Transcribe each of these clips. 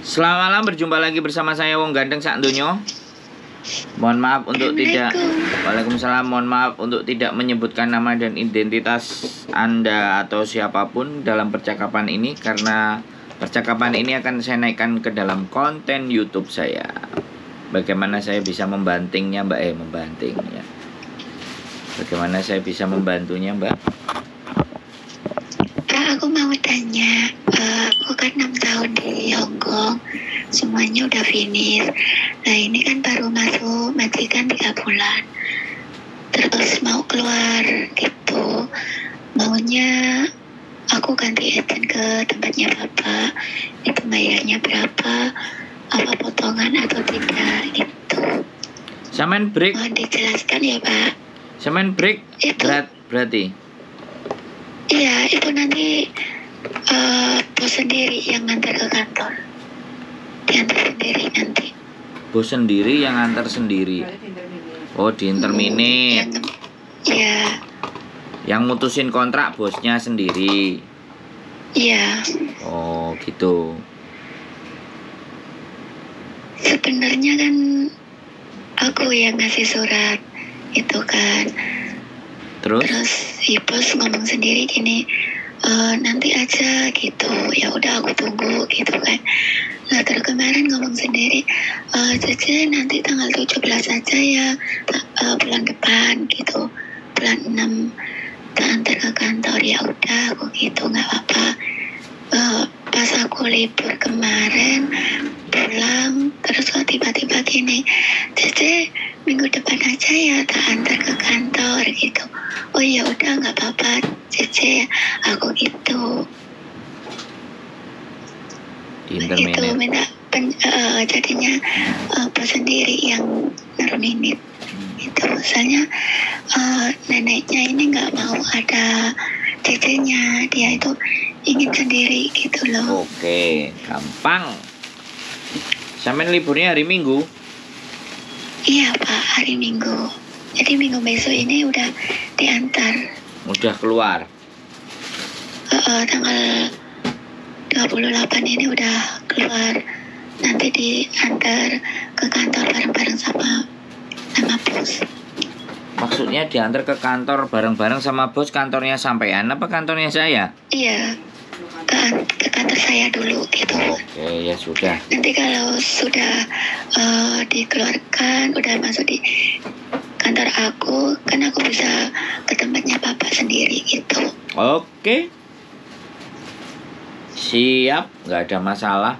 Selamat malam, berjumpa lagi bersama saya Wong Gandeng Sak Ndonyo. Mohon maaf untuk tidak Waalaikumsalam, mohon maaf untuk tidak menyebutkan nama dan identitas Anda atau siapapun dalam percakapan ini, karena percakapan ini akan saya naikkan ke dalam konten YouTube saya. Bagaimana saya bisa membantingnya, Mbak? Membanting ya. Bagaimana saya bisa membantunya, Mbak? Aku mau tanya, aku kan 6 tahun di Hong Kong, semuanya udah finish. Nah ini kan baru masuk majikan 3 bulan, terus mau keluar gitu, maunya aku ganti agent ke tempatnya Bapak. Itu bayarnya berapa, apa potongan atau tidak itu? Samen break. Mohon dijelaskan ya Pak. Samen break Itu. berarti. Iya, itu nanti bos sendiri yang ngantar ke kantor. Diantar sendiri nanti. Bos sendiri yang antar sendiri. Oh, di interminate. Iya. Yang mutusin kontrak bosnya sendiri. Iya. Oh, gitu. Sebenarnya kan aku yang ngasih surat itu kan. Terus si bos ngomong sendiri gini, nanti aja gitu. Ya udah aku tunggu gitu kan. Nah terus kemarin ngomong sendiri, Cece nanti tanggal 17 aja ya, bulan depan gitu, bulan 6 tak antar ke kantor. Ya udah aku gitu, nggak apa-apa. Pas aku libur kemarin pulang, terus tiba-tiba gini, Cece minggu depan aja ya tak antar ke kantor gitu. Oh ya udah nggak apa-apa Cece, aku gitu. Itu minta jadinya bos sendiri yang nerunin itu. Misalnya neneknya ini nggak mau ada cecenya, dia itu ingin sendiri gitu loh. Oke, gampang. Sampai liburnya hari Minggu? Iya Pak, hari Minggu. Jadi minggu besok ini udah diantar. Udah keluar? Tanggal 28 ini udah keluar. Nanti diantar ke kantor bareng-bareng sama bos. Maksudnya diantar ke kantor bareng-bareng sama bos, kantornya sampean apa kantornya saya? Iya, ke kantor saya dulu gitu. Oke, ya sudah. Nanti kalau sudah dikeluarkan, udah masuk di kantor aku, kan aku bisa ke tempatnya Bapak sendiri gitu. Oke. Siap, nggak ada masalah.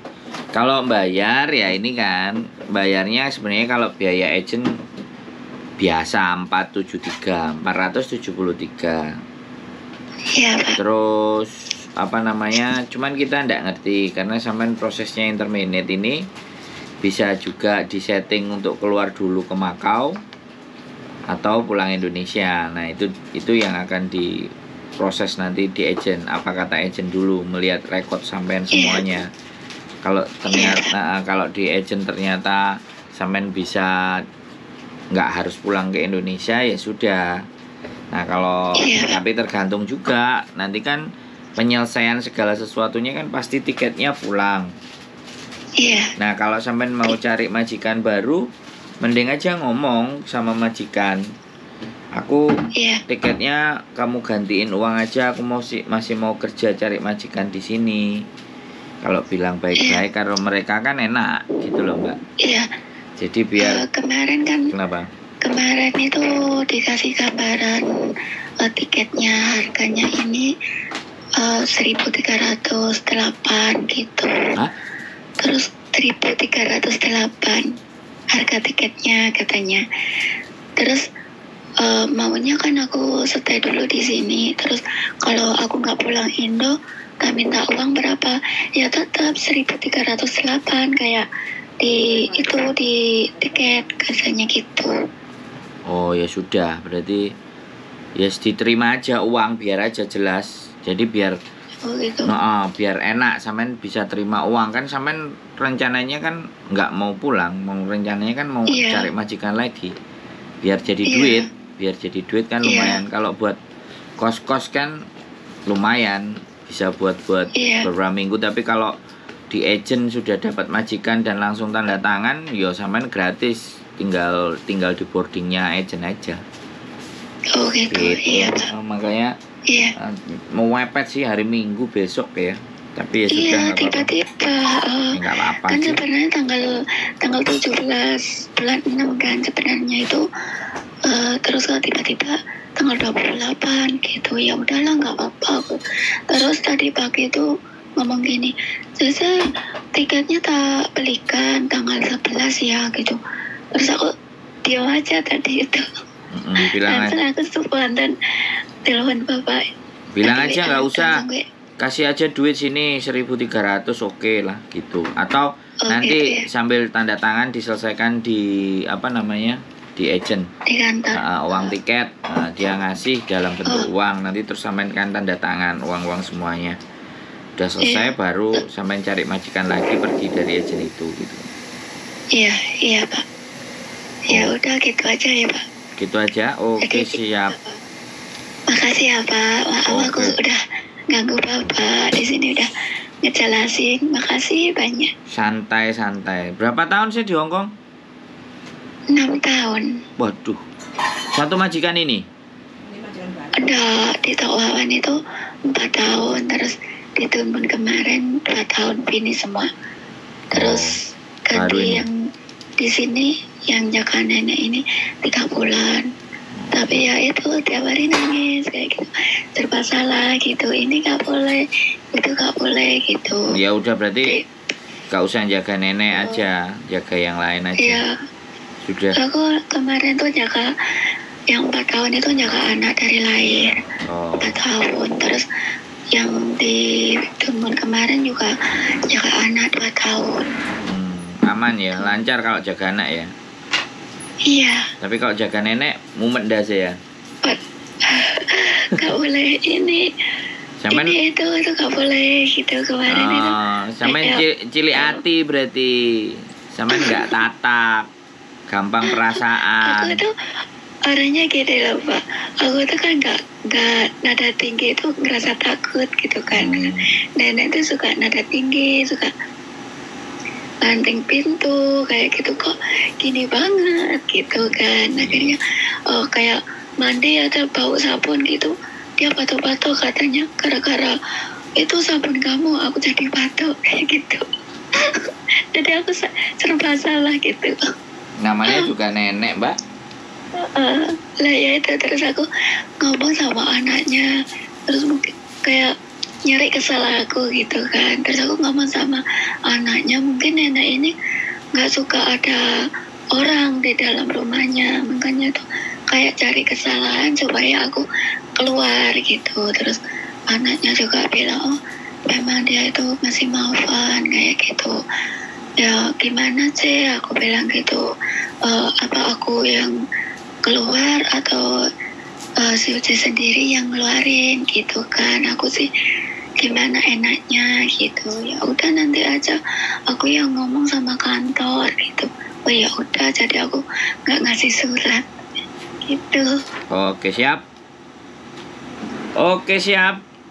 Kalau bayar ya ini kan, bayarnya sebenarnya kalau biaya agent biasa 473. Iya Pak. Terus apa namanya? Cuman kita nggak ngerti karena sampean prosesnya interminate ini bisa juga disetting untuk keluar dulu ke Makau atau pulang Indonesia. Nah, itu yang akan diproses nanti di agent. Apa kata agent dulu melihat rekod sampean semuanya. Kalau ternyata kalau di agent ternyata sampean bisa nggak harus pulang ke Indonesia ya sudah. Nah, kalau tapi tergantung juga nanti kan penyelesaian segala sesuatunya kan pasti tiketnya pulang. Iya. Nah, kalau sampean mau cari majikan baru, mending aja ngomong sama majikan. Aku tiketnya kamu gantiin uang aja, aku masih mau kerja cari majikan di sini. Kalau bilang baik-baik, karena mereka kan enak gitu loh Mbak. Iya. Jadi biar kemarin kan. Kenapa? Kemarin itu dikasih gambaran tiketnya harganya ini 1.308 gitu. Hah? Terus 1.308 harga tiketnya katanya. Terus maunya kan aku stay dulu di sini. Terus kalau aku nggak pulang Indo, gak minta uang berapa? Ya tetap 1.308 kayak di tiket katanya gitu. Oh ya sudah, berarti ya diterima aja uang biar aja jelas. Jadi biar gitu. Biar enak sampean bisa terima uang kan, sampean rencananya kan nggak mau pulang, rencananya kan mau cari majikan lagi. Biar jadi duit kan lumayan. Kalau buat kos-kos kan lumayan bisa buat beberapa minggu, tapi kalau di agent sudah dapat majikan dan langsung tanda tangan, yo sampean gratis, tinggal di boardingnya agent aja. Oh gitu, iya Pak. Makanya mau mepet sih hari Minggu besok ya. Tapi ya sudah. Iya, tiba-tiba. Nggak apa-apa Kan sih. sebenarnya tanggal 17 bulan 6 kan sebenarnya itu. Terus kalau tiba-tiba tanggal 28 gitu, ya udahlah nggak apa-apa. Terus tadi pagi itu ngomong gini, saya tiketnya tak belikan tanggal 11 ya gitu. Terus aku diam aja tadi itu. Bilang aja. Aku spontan telepon bapak. Bilang aja nggak usah. Kasih aja duit sini 1.300 oke lah gitu. Atau nanti gitu ya. Sambil tanda tangan diselesaikan di di agent. Di kantor. Uang tiket dia ngasih dalam bentuk uang, nanti terus sampean kan tanda tangan uang semuanya. Udah selesai baru sampean cari majikan lagi pergi dari agent itu gitu. Iya Pak. Ya udah gitu aja ya Pak. Gitu aja. Oke, siap. Makasih ya Pak. Maaf aku udah ganggu Bapak di sini, udah ngejelasin. Makasih banyak. Santai. Berapa tahun sih di Hong Kong? 6 tahun. Waduh. Satu majikan ini? Udah di Tok Wawan itu 4 tahun. Terus di Tunbun kemarin 2 tahun Bini semua. Terus ganti yang di sini yang jaga nenek ini 3 bulan. Tapi ya itu tiap hari nangis kayak gitu, serba salah gitu, ini gak boleh, itu gak boleh gitu. Ya udah berarti gak usah jaga nenek aja, jaga yang lain aja. Iya. Sudah. Aku kemarin tuh jaga yang 4 tahun itu jaga anak dari lahir. 4 tahun. Terus yang di Tunbun kemarin juga jaga anak 2 tahun. Aman ya, lancar kalau jaga anak ya. Iya. Tapi kalau jaga nenek mumet dah saya. Gak boleh ini. Sampai ini itu gak boleh gitu kemarin itu. Sampai cilik hati berarti. Sampai nggak tatak, gampang perasaan. Aku tuh orangnya gitu loh Pak. Aku tuh kan nggak nada tinggi itu ngerasa takut gitu kan. Nenek tuh suka nada tinggi, suka banting pintu kayak gitu, kok gini banget gitu kan. Akhirnya kayak mandi atau bau sabun gitu, dia batuk-batuk katanya gara-gara itu sabun kamu aku jadi batuk kayak gitu. Jadi aku serba salah gitu. Namanya juga nenek Mbak. Lah ya itu, terus aku ngomong sama anaknya, terus mungkin kayak nyari kesalahan aku gitu kan. Terus aku ngomong sama anaknya, mungkin nenek ini nggak suka ada orang di dalam rumahnya, makanya tuh kayak cari kesalahan supaya aku keluar gitu. Terus anaknya juga bilang, oh memang dia itu masih mau fun kayak gitu. Ya gimana sih, aku bilang gitu, apa aku yang keluar atau si Uci sendiri yang ngeluarin gitu kan. Aku sih gimana enaknya gitu. Ya udah nanti aja aku yang ngomong sama kantor gitu. Oh ya udah, jadi aku nggak ngasih surat gitu. Oke siap.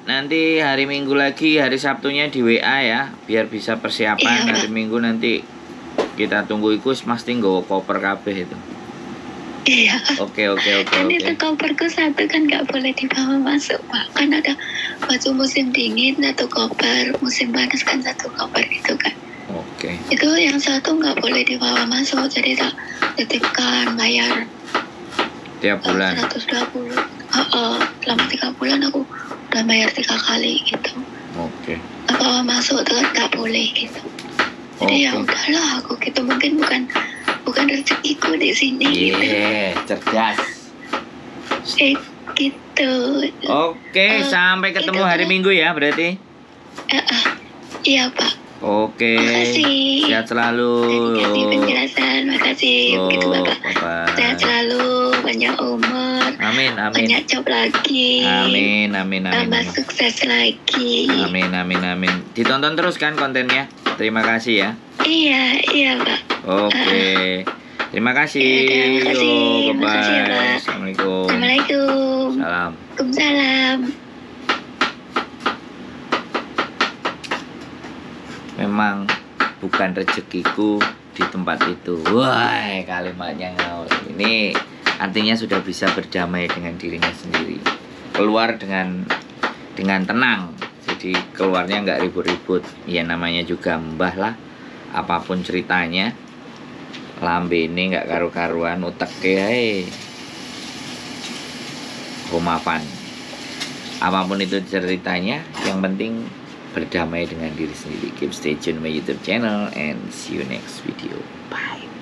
Nanti hari Minggu lagi, hari Sabtunya di WA ya, biar bisa persiapan. Hari Minggu nanti kita tunggu ikus mesti nggawa koper kabeh itu. Iya. Oke. Kan itu koperku satu kan nggak boleh dibawa masuk Pak. Kan ada baju musim dingin satu koper, musim panas kan satu koper gitu kan. Oke. Itu yang satu nggak boleh dibawa masuk, jadi tak titipkan bayar tiap bulan. 120. Selama 3 bulan aku udah bayar 3 kali gitu. Oke. Bawa masuk tuh tak boleh gitu. Jadi ya udahlah aku gitu, mungkin bukan rezekiku di sini. Cerdas. Gitu. Oke, sampai ketemu hari Minggu ya berarti. Iya Pak. Oke. Makasih. Sehat selalu. Kasih penjelasan, makasih. Begitu Bapak. Sehat selalu, panjang umur. Amin. Banyak job lagi. Amin. Tambah sukses lagi. Amin. Ditonton terus kan kontennya. Terima kasih ya. Iya Pak. Oke. Terima kasih. Terima kasih. Bye-bye. Makasih ya, Pak. Assalamualaikum. Salam. Waalaikumsalam. memang bukan rezekiku di tempat itu. Wah, kalimatnya ngawur. Ini artinya sudah bisa berdamai dengan dirinya sendiri, keluar dengan tenang. Jadi keluarnya nggak ribut-ribut. Ya namanya juga mbah lah, apapun ceritanya, lambe ini nggak karu-karuan, utek ya. Homapan. Apapun itu ceritanya, yang penting berdamai dengan diri sendiri. Keep stay tune my YouTube channel and see you next video. Bye.